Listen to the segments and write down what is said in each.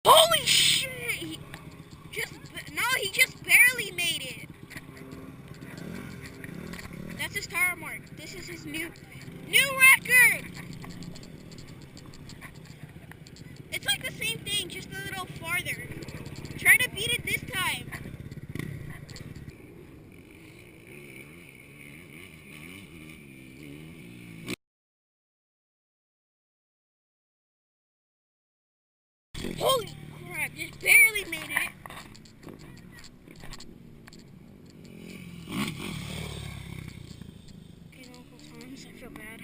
Holy shit! He just barely made it. That's his tire mark. This is his new record. It's like the same thing, just a little farther. Try to beat it this time. Holy crap, just barely made it. Okay, Uncle Tom's, I feel bad.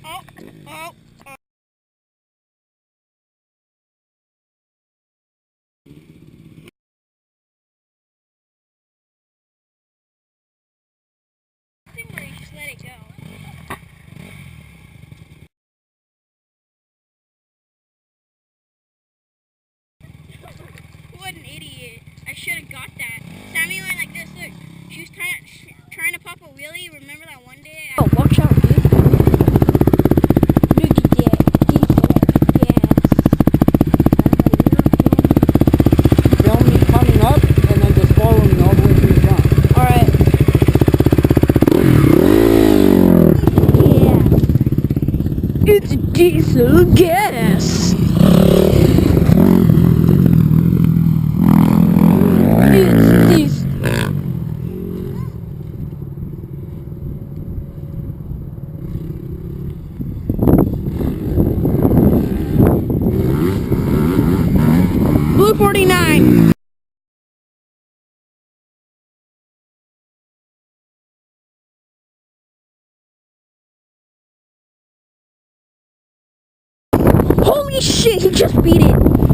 Oh. Thing where you just let it go. What an idiot. I should have got that. Sammy went like this, look. She was trying to pop a wheelie. Remember that one day? Oh, watch out, dude. Look at that. Film me coming up and then just follow me all the way to the front. Alright. Yeah. It's diesel gas. It's diesel. Blue 49. Holy shit, he just beat it.